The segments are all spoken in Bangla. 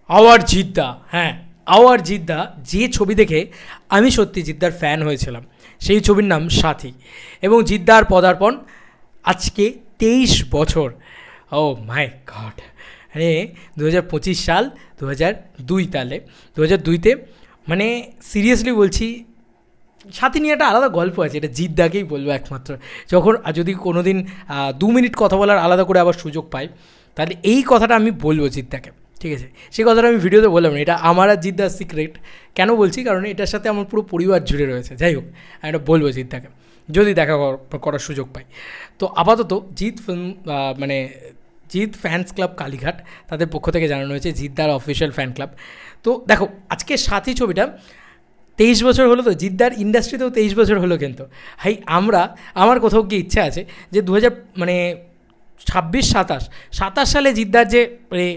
আওয়ার জিদ্দা, হ্যাঁ আওয়ার জিদ্দা, যে ছবি দেখে আমি সত্যি জিদ্দার ফ্যান হয়েছিলাম, সেই ছবির নাম সাথী। এবং জিদ্দার পদার্পণ আজকে 23 বছর। ও মাই গড, মানে 2025 সাল, 2002 তালে 2002তে, মানে সিরিয়াসলি বলছি, সাথী নিয়ে একটা আলাদা গল্প আছে, এটা জিদ্দাকেই বলবো একমাত্র। যখন যদি কোনো দিন 2 মিনিট কথা বলার আলাদা করে আবার সুযোগ পাই, তাহলে এই কথাটা আমি বলবো জিদ্দাকে, ঠিক আছে? সেই কথাটা আমি ভিডিওতে বললাম না, এটা আমার আর জিদ্দার সিক্রেট। কেন বলছি? কারণ এটার সাথে আমার পুরো পরিবার জুড়ে রয়েছে। যাই হোক, আমি এটা বলবো জিদ্দাকে যদি দেখা করার সুযোগ পাই। তো আপাতত জিৎ ফিল্ম, মানে জিৎ ফ্যান্স ক্লাব কালীঘাট, তাদের পক্ষ থেকে জানানো হয়েছে জিদ্দার অফিসিয়াল ফ্যান ক্লাব। তো দেখো, আজকে সাথী ছবিটা 23 বছর হলো, তো জিদ্দার ইন্ডাস্ট্রিতেও 23 বছর হলো। কিন্তু হাই আমার কোথাও কি ইচ্ছা আছে যে 2026-27 সালে জিদ্দার যে মানে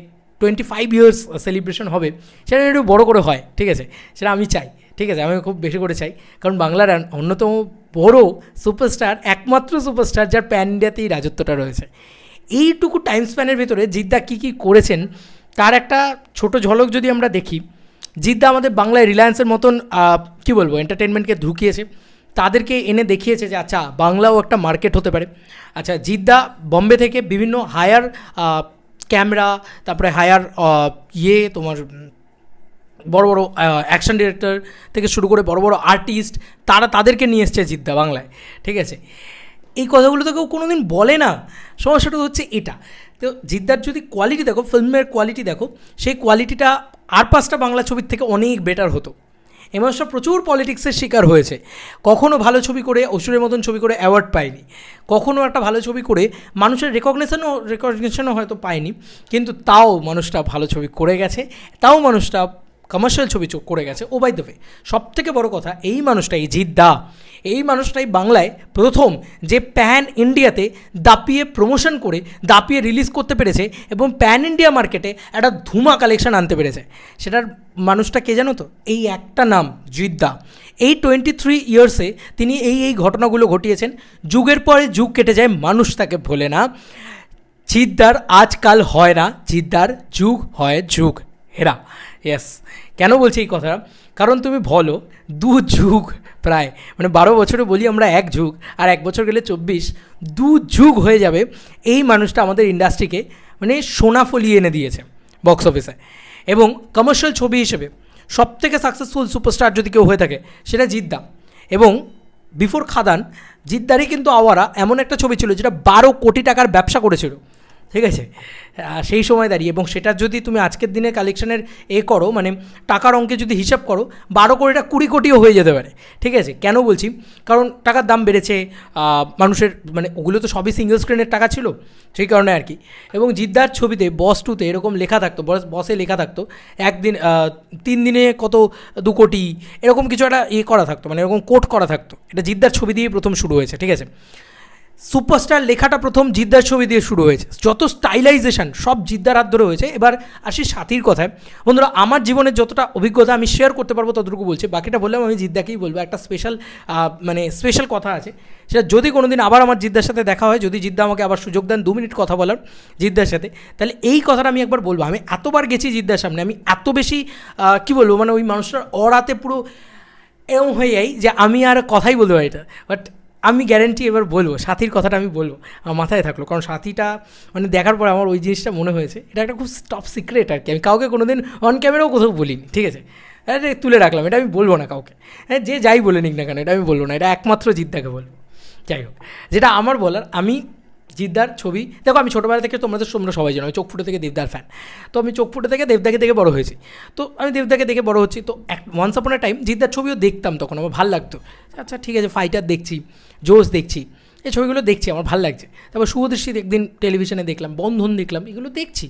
25 ইয়ার্স সেলিব্রেশন হবে, সেটা একটু বড়ো করে হয়, ঠিক আছে? সেটা আমি চাই, ঠিক আছে? আমি খুব বেশি করে চাই, কারণ বাংলার অন্যতম বড় সুপারস্টার, একমাত্র সুপারস্টার যার প্যান ইন্ডিয়াতেই রাজত্বটা রয়েছে, এইটুকু টাইম স্প্যানের ভেতরে জিদ্দা কী কী করেছেন তার একটা ছোট ঝলক যদি আমরা দেখি। জিদ্দা আমাদের বাংলায় রিলায়েন্সের মতন কী বলবো এন্টারটেনমেন্টকে ঢুকিয়েছে, তাদেরকে এনে দেখিয়েছে যে আচ্ছা বাংলাও একটা মার্কেট হতে পারে। আচ্ছা, জিদ্দা বম্বে থেকে বিভিন্ন হায়ার ক্যামেরা, তারপরে হায়ার তোমার বড় বড় অ্যাকশন ডিরেক্টর থেকে শুরু করে বড় বড় আর্টিস্ট, তাদেরকে নিয়ে এসছে জিদ্দা বাংলায়, ঠিক আছে? এই কথাগুলো তো কেউ কোনো দিন বলে না। সমস্যাটা হচ্ছে এটা। তো জিদ্দার যদি কোয়ালিটি দেখো, ফিল্মের কোয়ালিটি দেখো, সেই কোয়ালিটিটা আর 5টা বাংলা ছবির থেকে অনেক বেটার হতো। এই মানুষটা প্রচুর পলিটিক্সের শিকার হয়েছে, কখনও ভালো ছবি করে অসুরের মতন ছবি করে অ্যাওয়ার্ড পায়নি, কখনও একটা ভালো ছবি করে মানুষের রেকগনিশনও হয়তো পায়নি, কিন্তু তাও মানুষটা ভালো ছবি করে গেছে, তাও মানুষটা কমার্শিয়াল ছবি করে গেছে। ও বাই দ্য ওয়ে, সবথেকে বড় কথা, এই মানুষটাই জিদ্দা, এই মানুষটাই বাংলায় প্রথম যে প্যান ইন্ডিয়াতে দাপিয়ে প্রমোশন করে দাপিয়ে রিলিজ করতে পেরেছে এবং প্যান ইন্ডিয়া মার্কেটে একটা ধুমা কালেকশন আনতে পেরেছে। সেটার মানুষটা কে জানো তো? এই একটা নাম, জিদ্দা। এই 23 ইয়ার্সে তিনি এই ঘটনাগুলো ঘটিয়েছেন। যুগের পরে যুগ কেটে যায়, মানুষ তাকে ভোলে না। জিদ্দার আজকাল হয় না, জিদ্দার যুগ হয় যুগ হেরা। ইয়েস, কেন বলছি এই কথা? কারণ তুমি বলো 2 যুগ প্রায়, মানে 12 বছরে বলি আমরা 1 যুগ, আর 1 বছর গেলে 24, 2 যুগ হয়ে যাবে। এই মানুষটা আমাদের ইন্ডাস্ট্রিকে মানে সোনা ফলিয়ে এনে দিয়েছে বক্স অফিসে, এবং কমার্শিয়াল ছবি হিসেবে সবথেকে সাকসেসফুল সুপারস্টার যদি কেউ হয়ে থাকে সেটা জিদ্দা। এবং বিফোর খাদান, জিদ্দারই কিন্তু আওয়ারা এমন একটা ছবি ছিল যেটা 12 কোটি টাকার ব্যবসা করেছিল, ঠিক আছে? সেই সময় দাঁড়িয়ে, এবং সেটা যদি তুমি আজকের দিনে কালেকশনের করো, মানে টাকার অঙ্কে যদি হিসাব করো, 12 কোটিটা 20 কোটিও হয়ে যেতে পারে, ঠিক আছে? কেন বলছি? কারণ টাকার দাম বেড়েছে, মানুষের মানে ওগুলো তো সবই সিঙ্গেল স্ক্রিনের টাকা ছিল, সেই কারণে আর কি। এবং জিদ্দার ছবিতে বস 2তে এরকম লেখা থাকতো, বসে লেখা থাকতো 3 দিনে কত 2 কোটি, এরকম কিছু একটা করা থাকতো, মানে এরকম কোট করা থাকতো। এটা জিদ্দার ছবি দিয়ে প্রথম শুরু হয়েছে, ঠিক আছে? সুপারস্টার লেখাটা প্রথম জিদ্দার ছবি দিয়ে শুরু হয়েছে, যত স্টাইলাইজেশন সব জিদ্দার হাত ধরে হয়েছে। এবার আসি সাথীর কথায়। বন্ধুরা, আমার জীবনের যতটা অভিজ্ঞতা আমি শেয়ার করতে পারবো ততটুকু বলছি, বাকিটা বললাম আমি জিদ্দাকেই বলবো। একটা স্পেশাল কথা আছে, সেটা যদি কোনো দিন আবার আমার জিদ্দার সাথে দেখা হয়, যদি জিদ্দা আমাকে আবার সুযোগ দেন 2 মিনিট কথা বলার জিদ্দার সাথে, তাহলে এই কথাটা আমি একবার বলবো। আমি এতবার গেছি জিদ্দার সামনে, আমি এত বেশি কী বলবো, মানে ওই মানুষটার অরাতে পুরো এরকম হয়ে যাই যে আমি আর কথাই বলতে পারি এটা। বাট আমি গ্যারেন্টি এবার বলবো, সাথীর কথাটা আমি বলবো, আমার মাথায় থাকলো। কারণ সাথীটা মানে দেখার পর আমার ওই জিনিসটা মনে হয়েছে, এটা একটা খুব টপ সিক্রেট আর কি। আমি কাউকে কোনো দিন অন ক্যামেরাও কোথাও বলিনি, ঠিক আছে? এটা তুলে রাখলাম, এটা আমি বলবো না কাউকে। হ্যাঁ, যে যাই বলে নিক না কেন, এটা আমি বলবো না, এটা একমাত্র জিদ্দাকে বলবো। যাই হোক, যেটা আমার বলার, আমি জিদ্দার ছবি দেখো, আমি ছোটোবেলা থেকে তোমরা সবাই জানো আমি চোখ ফুটে থেকে দেবদার ফ্যান। তো আমি চোখ ফুটে থেকে দেবদাকে দেখে বড়ো হয়েছি, তো আমি দেবদাকে দেখে বড়ো হচ্ছি। তো ওয়ান্স আপন এ টাইম জিদ্দার ছবিও দেখতাম, তখন আমার ভালো লাগতো। আচ্ছা ঠিক আছে, ফাইটার দেখছি, জোশ দেখছি, এই ছবিগুলো দেখছি, আমার ভালো লাগছে। তারপর শুভদৃষ্টি একদিন টেলিভিশনে দেখলাম, বন্ধন দেখলাম, এগুলো দেখছি,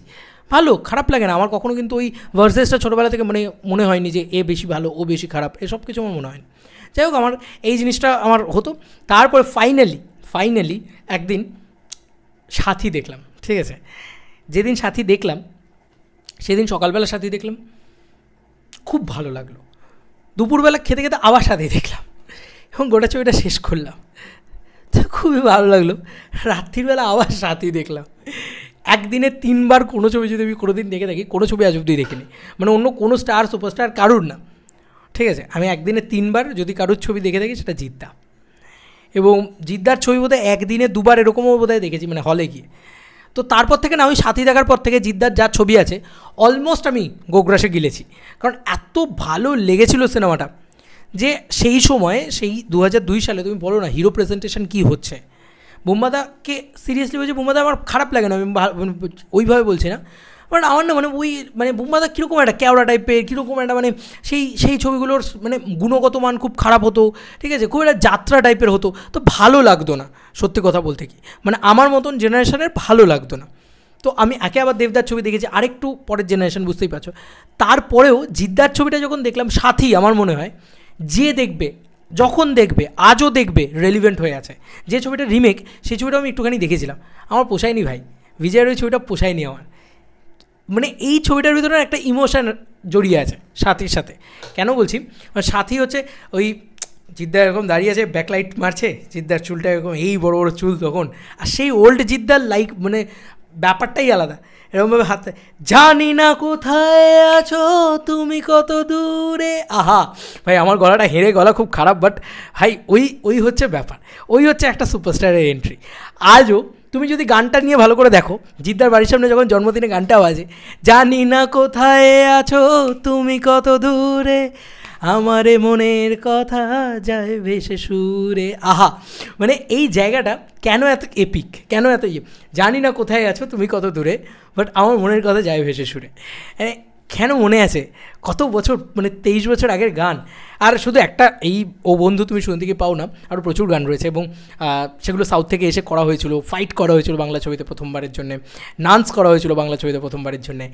ভালো, খারাপ লাগে না আমার কখনো। কিন্তু ওই ভার্সেসটা ছোটোবেলা থেকে মানে মনে হয়নি যে এ বেশি ভালো ও বেশি খারাপ, এসব কিছু আমার মনে হয়নি। যাই হোক, আমার এই জিনিসটা আমার হতো। তারপরে ফাইনালি একদিন সাথী দেখলাম, ঠিক আছে? যেদিন সাথী দেখলাম সেদিন সকালবেলা সাথী দেখলাম, খুব ভালো লাগলো। দুপুরবেলা খেতে খেতে আবার সাথী দেখলাম এবং গোটা ছবিটা শেষ করলাম, তো খুবই ভালো লাগলো। রাত্রিবেলা আবার সাথী দেখলাম, একদিনে 3বার কোনো ছবি যদি আমি কোনো দিন দেখে থাকি, কোনো ছবি আজ অব্দি দেখিনি, মানে অন্য কোনো স্টার সুপারস্টার কারুর না, ঠিক আছে। আমি একদিনে 3বার যদি কারুর ছবি দেখে থাকি সেটা জিদ্দা, এবং জিদ্দার ছবি বোধহয় একদিনে 2বার এরকমও বোধহয় দেখেছি, মানে হলে গিয়ে। তো তারপর থেকে না, আমি সাথী দেখার পর থেকে জিদ্দার যা ছবি আছে অলমোস্ট আমি গোগ্রাসে গিলেছি, কারণ এত ভালো লেগেছিল সিনেমাটা। যে সেই সময়, সেই 2002 সালে তুমি বলো না হিরো প্রেজেন্টেশন কী হচ্ছে, বুম্বাদাকে সিরিয়াসলি বলছি, বুম্বাদা আমার খারাপ লাগে না, আমি ওইভাবে বলছি না, বাট আমার না মানে ওই মানে বুম্বাদা কীরকম একটা কেওড়া টাইপের, কীরকম একটা মানে সেই ছবিগুলোর মানে গুণগত মান খুব খারাপ হতো, ঠিক আছে, খুব একটা যাত্রা টাইপের হতো, তো ভালো লাগতো না সত্যি কথা বলতে কি, মানে আমার মতন জেনারেশনের ভালো লাগতো না। তো আমি একে আবার দেবদার ছবি দেখেছি, আরেকটু পরের জেনারেশন, বুঝতেই পারছো। তারপরেও জিদ্দার ছবিটা যখন দেখলাম, সাথী আমার মনে হয় যে দেখবে, যখন দেখবে, আজও দেখবে, রেলিভেন্ট হয়ে আছে। যে ছবিটা রিমেক, সেই ছবিটা আমি একটুখানি দেখেছিলাম, আমার পোষায়নি ভাই, বিজয়ের ওই ছবিটা পোষায়নি আমার, মানে এই ছবিটার ভিতরে একটা ইমোশন জড়িয়ে আছে সাথীর সাথে। কেন বলছি, সাথী হচ্ছে ওই জিদ্দার এরকম দাঁড়িয়ে আছে, ব্যাকলাইট মারছে, জিদ্দার চুলটা এরকম এই বড় বড় চুল তখন, আর সেই ওল্ড জিদ্দার লাইক মানে ব্যাপারটাই আলাদা, এরকমভাবে হাতে জানি না কোথায় আছো তুমি কত দূরে, আহা ভাই আমার গলাটা হেরে, গলা খুব খারাপ, বাট ভাই ওই হচ্ছে ব্যাপার, ওই হচ্ছে একটা সুপারস্টারের এন্ট্রি। আজও তুমি যদি গানটা নিয়ে ভালো করে দেখো, জিদ্দার বাড়ির সামনে যখন জন্মদিনে গানটা বাজে, জানি না কোথায় আছো তুমি কত দূরে, আমারে মনের কথা যায় ভেসে সুরে, আহা মানে এই জায়গাটা কেন এত এপিক, কেন এত জানি না কোথায় আছো তুমি কত দূরে, বাট আমার মনের কথা যায় ভেসে সুরে, মানে কেন মনে আছে, কত বছর, মানে 23 বছর আগের গান। আর শুধু একটা এই ও বন্ধু তুমি শুনতে কি পাও না, আরও প্রচুর গান রয়েছে, এবং সেগুলো সাউথ থেকে এসে করা হয়েছিল, ফাইট করা হয়েছিল বাংলা ছবিতে প্রথমবারের জন্যে, ডান্স করা হয়েছিল বাংলা ছবিতে প্রথমবারের জন্যে,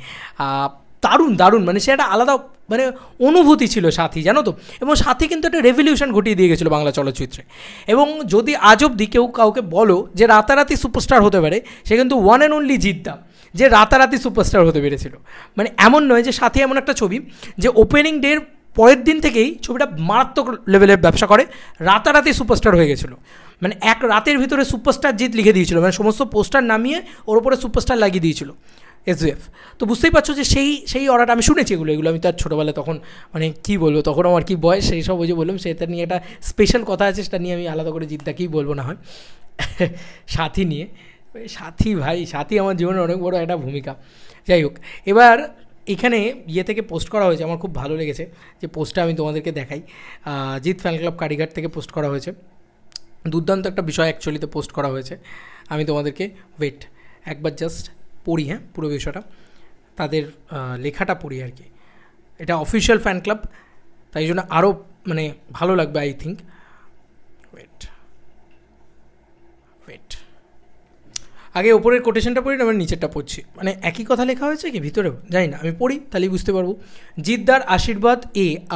দারুণ দারুণ, মানে সে একটা আলাদা মানে অনুভূতি ছিল সাথী, জানো তো। এবং সাথী কিন্তু একটা রেভলিউশন ঘটিয়ে দিয়ে গেছিলো বাংলা চলচ্চিত্রে। এবং যদি আজ অবধি কেউ কাউকে বলো যে রাতারাতি সুপারস্টার হতে পারে, সে কিন্তু ওয়ান অ্যান্ড অনলি জিদ্দা, যে রাতারাতি সুপারস্টার হতে পেরেছিল। মানে এমন নয় যে সাথী এমন একটা ছবি যে ওপেনিং ডের পরের দিন থেকেই ছবিটা মারাত্মক লেভেলের ব্যবসা করে, রাতারাতি সুপারস্টার হয়ে গেছিলো, মানে এক রাতের ভিতরে সুপারস্টার জিত লিখে দিয়েছিল, মানে সমস্ত পোস্টার নামিয়ে ওর ওপরে সুপারস্টার লাগিয়ে দিয়েছিল এসভিএফ। তো বুঝতেই পারছো যে সেই অর্ডারটা আমি শুনেছি, এগুলো আমি তার ছোটোবেলায় তখন মানে কী বলবো, তখন আমার কী বয়স, সেই সব ওই যে বললাম, সেটা নিয়ে একটা স্পেশাল কথা আছে, সেটা নিয়ে আমি আলাদা করে জিদ্দা কী বলবো না হয় সাথী নিয়ে। সাথী ভাই, সাথী আমার জীবনের অনেক বড় একটা ভূমিকা। যাই হোক, এবার এখানে থেকে পোস্ট করা হয়েছে, আমার খুব ভালো লেগেছে যে পোস্টটা আমি তোমাদেরকে দেখাই, জিৎ ফ্যান ক্লাব কালীঘাট থেকে পোস্ট করা হয়েছে, দুর্দান্ত একটা বিষয় অ্যাকচুয়ালিতে পোস্ট করা হয়েছে। আমি তোমাদেরকে একবার জাস্ট পড়ি, হ্যাঁ পুরো বিষয়টা, তাদের লেখাটা পড়ি আর কি। এটা অফিশিয়াল ফ্যান ক্লাব, তাই জন্য আরও মানে ভালো লাগবে আই থিঙ্ক। ওয়েট আগে ওপরের কোটেশনটা পড়ি না, আমি নিচেরটা পড়ছি, মানে একই কথা লেখা হয়েছে কি ভিতরেও জানি না, আমি পড়ি তাহলেই বুঝতে পারবো। জিদ্দার আশীর্বাদ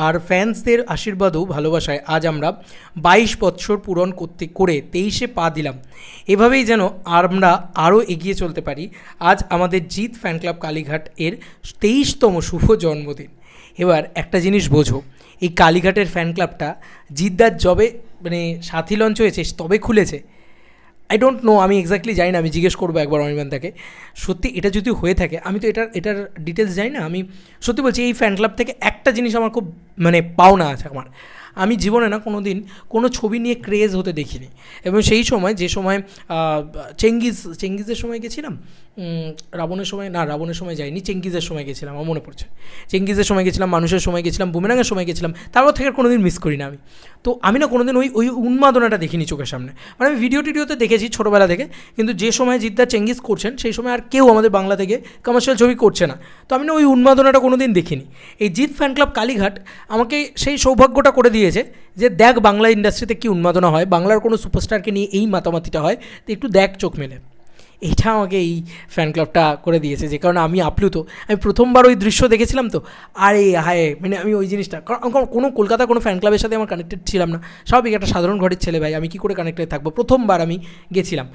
আর ফ্যান্সদের আশীর্বাদও ভালোবাসায় আজ আমরা 22 বছর পূরণ করে 23-এ পা দিলাম। এভাবেই যেন আমরা আরও এগিয়ে চলতে পারি। আজ আমাদের জিৎ ফ্যান ক্লাব কালীঘাট এর 23তম শুভ জন্মদিন। এবার একটা জিনিস বোঝো, এই কালীঘাটের ফ্যান ক্লাবটা জিদ্দার জবে মানে সাথী লঞ্চ হয়েছে তবে খুলেছে। আই ডোন্ট নো, আমি এক্স্যাক্টলি জানি না, আমি জিজ্ঞেস করবো একবার অনির্বাণদাকে। সত্যি এটা যদি হয়ে থাকে, আমি তো এটার ডিটেলস জানি না, আমি সত্যি বলছি এই ফ্যান ক্লাব থেকে একটা জিনিস আমার খুব মানে পাওনা আছে আমার। আমি জীবনে না কোনো দিন কোনো ছবি নিয়ে ক্রেজ হতে দেখিনি, এবং সেই সময় যে সময় চেঙ্গিজের সময় গেছিলাম, রাবণের সময় যাইনি, চেঙ্গিজের সময় গেছিলাম, আমার মনে পড়ছে, চেঙ্গিজের সময় গেছিলাম, মানুষের সময় গেছিলাম, বুমেরাঙের সময় গেছিলাম, তারপর থেকে কোনো দিন মিস করি না আমি। তো আমি না কোনো দিন ওই উন্মাদনাটা দেখিনি চোখের সামনে, মানে আমি টিডিওতে দেখেছি ছোটোবেলা থেকে, কিন্তু যে সময় জিদ্দা চেঙ্গিজ করছেন সেই সময় আর কেউ আমাদের বাংলা থেকে কমার্শিয়াল ছবি করছে না, তো আমি না ওই উন্মাদনাটা কোনো দিন দেখিনি। এই জিৎ ফ্যান ক্লাব কালীঘাট আমাকে সেই সৌভাগ্যটা করে দিয়েছে যে দেখ বাংলা ইন্ডাস্ট্রিতে কী উন্মাদনা হয়, বাংলার কোনো সুপারস্টারকে নিয়ে এই মাতামাতিটা হয়, তো একটু দেখ চোখ মেলে। এইটা আমাকে এই ফ্যান ক্লাবটা করে দিয়েছে, যে কারণে আমি আপ্লুত। আমি প্রথমবার ওই দৃশ্য দেখেছিলাম, তো আরে হায়, মানে আমি ওই জিনিসটা, কারণ কোনো কলকাতার কোনো ফ্যান ক্লাবের সাথে আমার কানেক্টেড ছিলাম না, স্বাভাবিক একটা সাধারণ ঘরের ছেলে ভাই, আমি কী করে কানেক্টেড থাকবো। প্রথমবার আমি গেছিলাম,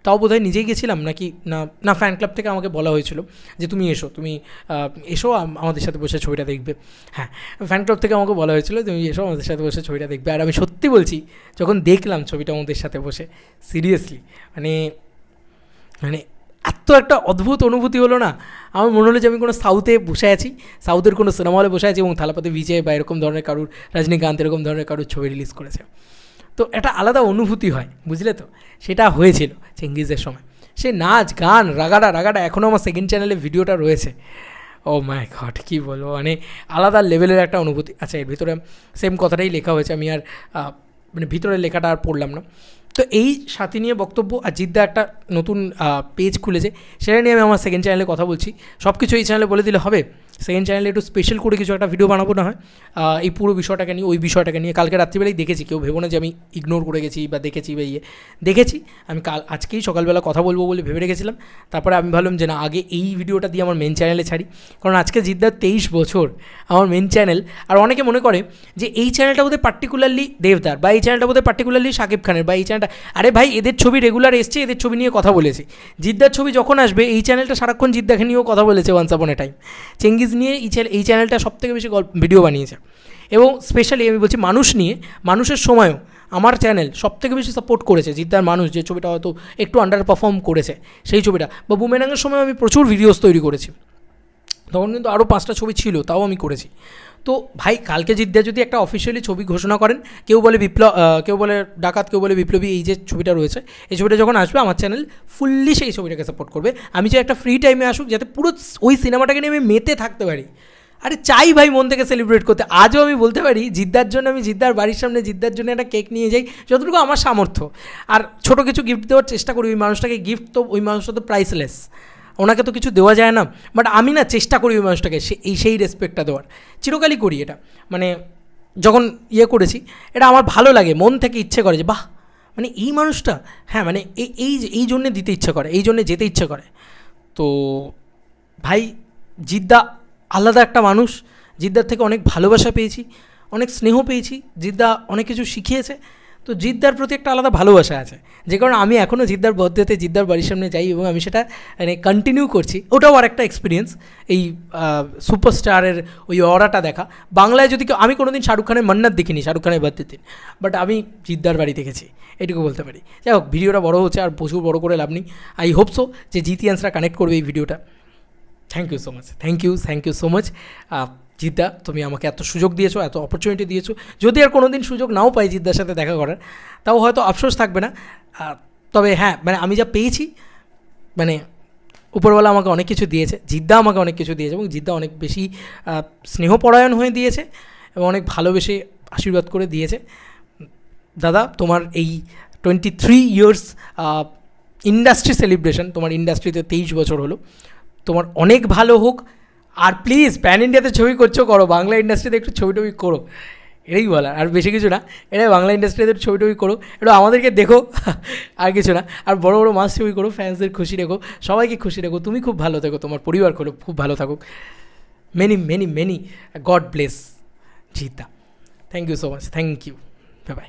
তাও বোধহয় নিজেই গেছিলাম নাকি না ফ্যান ক্লাব থেকে আমাকে বলা হয়েছিল যে তুমি এসো আমাদের সাথে বসে ছবিটা দেখবে। হ্যাঁ, ফ্যান ক্লাব থেকে আমাকে বলা হয়েছিল তুমি এসো আমাদের সাথে বসে ছবিটা দেখবে। আর আমি সত্যি বলছি, যখন দেখলাম ছবিটা আমাদের সাথে বসে, সিরিয়াসলি মানে এত একটা অদ্ভুত অনুভূতি হলো না, আমার মনে হলো যে আমি কোনো সাউথে বসে আছি, সাউথের কোনো সিনেমা হলে বসে আছি এবং থালাপতি বিজয় বা এরকম ধরনের কারুর, রজনীকান্ত এরকম ধরনের কারুর ছবি রিলিজ করেছে। তো একটা আলাদা অনুভূতি হয়, বুঝলে তো, সেটা হয়েছিল চেঙ্গিজের সময়। সে নাচ গান রাগাটা এখনও আমার সেকেন্ড চ্যানেলে ভিডিওটা রয়েছে। ও মাই গড, কী বলবো, মানে আলাদা লেভেলের একটা অনুভূতি। আচ্ছা, এর ভিতরে সেম কথাটাই লেখা হয়েছে, আমি আর মানে ভিতরের লেখাটা আর পড়লাম না। তো এই সাথী নিয়ে বক্তব্য। আর জিদ্দা একটা নতুন পেজ খুলেছে, সেটা নিয়ে আমি আমার সেকেন্ড চ্যানেলে কথা বলছি। সব কিছু এই চ্যানেলে বলে দিলে হবে? সেকেন্ড চ্যানেলে একটু স্পেশাল করে কিছু একটা ভিডিও বানাবো না হয় এই পুরো বিষয়টাকে নিয়ে, ওই বিষয়টাকে নিয়ে। কালকে রাত্রিবেলাই দেখেছি, কেউ ভেবো না যে আমি ইগনোর করে গেছি বা দেখেছি বা দেখেছি। আমি আজকেই সকালবেলা কথা বলবো বলে ভেবে রেখেছিলাম। তারপরে আমি ভাবলাম যে না, আগে এই ভিডিওটা দিয়ে আমার মেন চ্যানেলে ছাড়ি, কারণ আজকে জিদ্দার 23 বছর আমার মেন চ্যানেল। আর অনেকে মনে করে যে এই চ্যানেলটা বোধহয় পার্টিকুলারলি দেবদার, বা এই চ্যানেলটা বোধহয় পার্টিকুলারলি শাকিব খানের, বা এই চ্যানেলটা, আরে ভাই এদের ছবি রেগুলার এসছে, এদের ছবি নিয়ে কথা বলেছি। জিদ্দার ছবি যখন আসবে এই চ্যানেলটা সারাক্ষণ জিদ্দাকে নিয়েও কথা বলেছে, ওয়ান্স আপন এ টাইম। চেঙ্গিজ নিয়ে এই চ্যানেলটা সবথেকে বেশি ভিডিও বানিয়েছে। এবং স্পেশালি আমি বলছি মানুষ নিয়ে, মানুষের সময়ও আমার চ্যানেল সবথেকে বেশি সাপোর্ট করেছে। জিদ্দার মানুষ, যে ছবিটা হয়তো একটু আন্ডার পারফর্ম করেছে সেই ছবিটা, বা বুমেরাংয়ের সময় আমি প্রচুর ভিডিওস তৈরি করেছি, তখন কিন্তু আরও 5টা ছবি ছিল, তাও আমি করেছি। তো ভাই কালকে জিদ্দা যদি একটা অফিসিয়ালি ছবি ঘোষণা করেন, কেউ বলে কেউ বলে ডাকাত, কেউ বলে বিপ্লবী, এই যে ছবিটা রয়েছে, এই ছবিটা যখন আসবে আমার চ্যানেল ফুললি সেই ছবিটাকে সাপোর্ট করবে। আমি যে একটা ফ্রি টাইমে আসুক, যাতে পুরো ওই সিনেমাটাকে নিয়ে আমি মেতে থাকতে পারি। আরে চাই ভাই মন থেকে সেলিব্রেট করতে। আজও আমি বলতে পারি জিদ্দার জন্য, আমি জিদ্দার বাড়ির সামনে জিদ্দার জন্য একটা কেক নিয়ে যাই, যতটুকু আমার সামর্থ্য। আর ছোটো কিছু গিফট দেওয়ার চেষ্টা করি ওই মানুষটাকে। গিফট তো ওই মানুষটা তো প্রাইসলেস, ওনাকে তো কিছু দেওয়া যায় না, বাট আমি না চেষ্টা করি ওই মানুষটাকে সেই রেসপেক্টটা দেওয়ার, চিরকালই করি এটা। মানে যখন করেছি, এটা আমার ভালো লাগে, মন থেকে ইচ্ছে করে যে বাহ, মানে এই মানুষটা, হ্যাঁ মানে এই জন্যে দিতে ইচ্ছে করে, এই জন্যে যেতে ইচ্ছে করে। তো ভাই জিদ্দা আলাদা একটা মানুষ, জিদ্দার থেকে অনেক ভালোবাসা পেয়েছি, অনেক স্নেহ পেয়েছি, জিদ্দা অনেক কিছু শিখিয়েছে। তো জিদ্দার প্রতি একটা আলাদা ভালোবাসা আছে, যে কারণে আমি এখনও জিদ্দার বার্থডেতে জিদ্দার বাড়ির সামনে যাই এবং আমি সেটা মানে কন্টিনিউ করছি। ওটাও আর একটা এক্সপিরিয়েন্স, এই সুপারস্টারের ওই অরাটা দেখা। বাংলায় যদি আমি কোনো দিন শাহরুখ খানের মান্নাত দেখিনি, শাহরুখ খানের বার্থডের দিন, বাট আমি জিদ্দার বাড়ি দেখেছি, এটুকু বলতে পারি। যাই হোক, ভিডিওটা বড় হচ্ছে, আর প্রচুর বড় করে লাভ নেই। আই হোপ সো যে জিতিয়ান্সরা কানেক্ট করবে এই ভিডিওটা। Thank you so much, thank you so much জিদ্দা, তুমি আমাকে এত সুযোগ দিয়েছো, এত অপরচুনিটি দিয়েছো। যদি আর কোনো দিন সুযোগ নাও পাই জিদ্দার সাথে দেখা করার, তাও হয়তো আফসোস থাকবে না। তবে হ্যাঁ, মানে আমি যা পেয়েছি, মানে উপরওয়ালা আমাকে অনেক কিছু দিয়েছে, জিদ্দা আমাকে অনেক কিছু দিয়েছে, এবং জিদ্দা অনেক বেশি স্নেহপরায়ণ হয়ে দিয়েছে এবং অনেক ভালোবেসে আশীর্বাদ করে দিয়েছে। দাদা, তোমার এই 23 ইয়ার্স ইন্ডাস্ট্রি সেলিব্রেশন, তোমার ইন্ডাস্ট্রিতে 23 বছর হলো, তোমার অনেক ভালো হোক। আর প্লিজ প্যান ইন্ডিয়াতে ছবি করো, বাংলা ইন্ডাস্ট্রিতে একটু ছবি করো, এটাই বলার, আর বেশি কিছু না। এটাই বাংলা ইন্ডাস্ট্রিতে ছবি করো, একটু আমাদেরকে দেখো, আর কিছু না। আর বড় বড় মাস ছবি করো, ফ্যান্সদের খুশি রেখো, সবাইকে খুশি রেখো, তুমি খুব ভালো থেকো, তোমার পরিবার খুব ভালো থাকুক। মেনি গড ব্লেস জিদ্দা। Thank you so much, thank you, bye by.